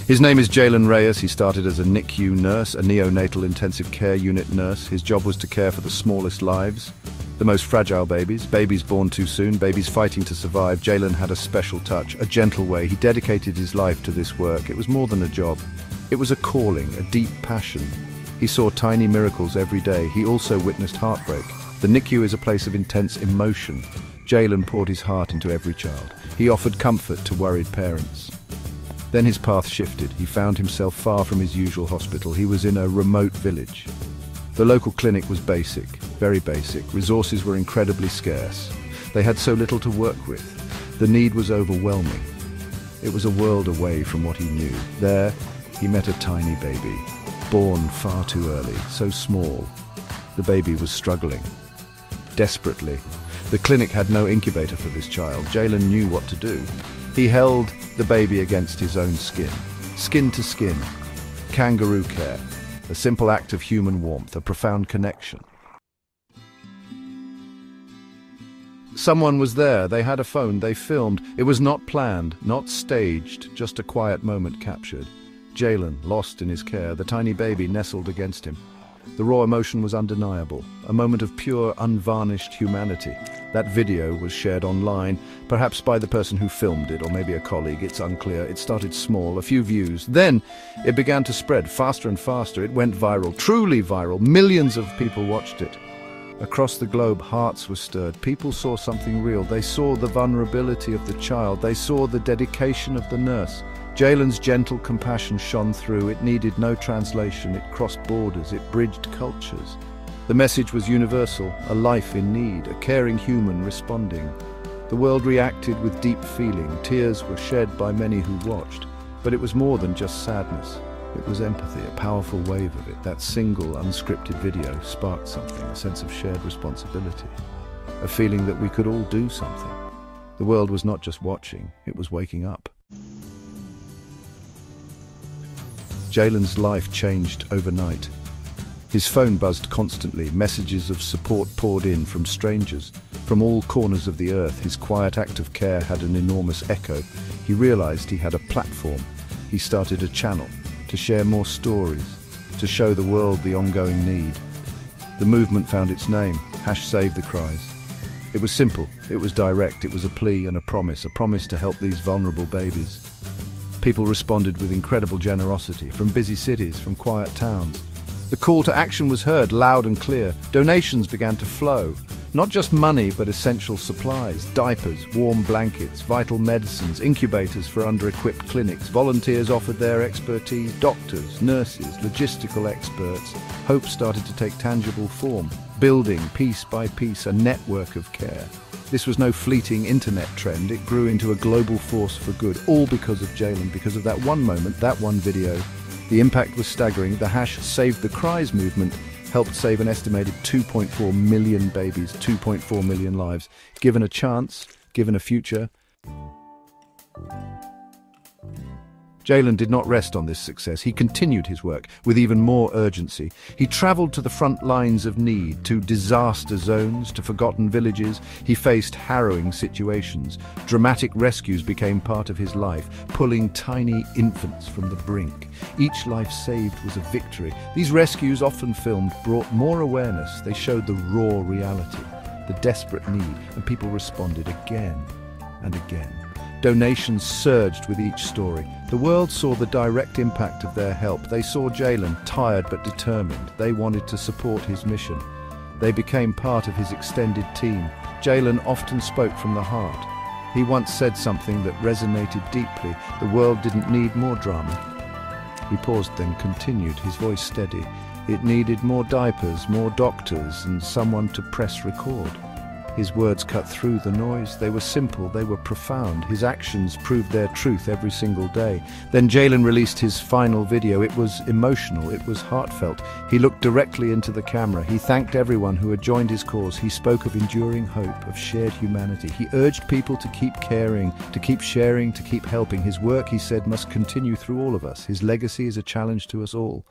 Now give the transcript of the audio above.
His name is Jalen Reyes. He started as a NICU nurse, a neonatal intensive care unit nurse. His job was to care for the smallest lives, the most fragile babies, babies born too soon, babies fighting to survive. Jalen had a special touch, a gentle way. He dedicated his life to this work. It was more than a job. It was a calling, a deep passion. He saw tiny miracles every day. He also witnessed heartbreak. The NICU is a place of intense emotion. Jalen poured his heart into every child. He offered comfort to worried parents. Then his path shifted. He found himself far from his usual hospital. He was in a remote village. The local clinic was basic, very basic. Resources were incredibly scarce. They had so little to work with. The need was overwhelming. It was a world away from what he knew. There, he met a tiny baby, born far too early, so small. The baby was struggling, desperately. The clinic had no incubator for this child. Jalen knew what to do. He held the baby against his own skin to skin. Kangaroo care, a simple act of human warmth, a profound connection. Someone was there. They had a phone. They filmed. It was not planned, not staged, just a quiet moment captured. Jalen, lost in his care, the tiny baby nestled against him. The raw emotion was undeniable, a moment of pure, unvarnished humanity. That video was shared online, perhaps by the person who filmed it, or maybe a colleague, it's unclear. It started small, a few views. Then it began to spread faster and faster. It went viral, truly viral. Millions of people watched it. Across the globe, hearts were stirred. People saw something real. They saw the vulnerability of the child. They saw the dedication of the nurse. Jalen's gentle compassion shone through. It needed no translation. It crossed borders. It bridged cultures. The message was universal, a life in need, a caring human responding. The world reacted with deep feeling. Tears were shed by many who watched. But it was more than just sadness. It was empathy, a powerful wave of it. That single, unscripted video sparked something, a sense of shared responsibility, a feeling that we could all do something. The world was not just watching, it was waking up. Jalen's life changed overnight. His phone buzzed constantly. Messages of support poured in from strangers, from all corners of the earth. His quiet act of care had an enormous echo. He realized he had a platform. He started a channel to share more stories, to show the world the ongoing need. The movement found its name, #SaveTheCries. It was simple, it was direct, it was a plea and a promise to help these vulnerable babies. People responded with incredible generosity, from busy cities, from quiet towns. The call to action was heard loud and clear. Donations began to flow. Not just money, but essential supplies, diapers, warm blankets, vital medicines, incubators for under-equipped clinics. Volunteers offered their expertise, doctors, nurses, logistical experts. Hope started to take tangible form, building, piece by piece, a network of care. This was no fleeting internet trend. It grew into a global force for good, all because of Jalen, because of that one moment, that one video. The impact was staggering. The #SaveTheCries movement helped save an estimated 2.4 million babies, 2.4 million lives. Given a chance, given a future. Jalen did not rest on this success. He continued his work with even more urgency. He traveled to the front lines of need, to disaster zones, to forgotten villages. He faced harrowing situations. Dramatic rescues became part of his life, pulling tiny infants from the brink. Each life saved was a victory. These rescues, often filmed, brought more awareness. They showed the raw reality, the desperate need, and people responded again and again. Donations surged with each story. The world saw the direct impact of their help. They saw Jalen, tired but determined. They wanted to support his mission. They became part of his extended team. Jalen often spoke from the heart. He once said something that resonated deeply. The world didn't need more drama. He paused, then continued, his voice steady. It needed more diapers, more doctors, and someone to press record. His words cut through the noise. They were simple, they were profound. His actions proved their truth every single day. Then Jalen released his final video. It was emotional, it was heartfelt. He looked directly into the camera. He thanked everyone who had joined his cause. He spoke of enduring hope, of shared humanity. He urged people to keep caring, to keep sharing, to keep helping. His work, he said, must continue through all of us. His legacy is a challenge to us all.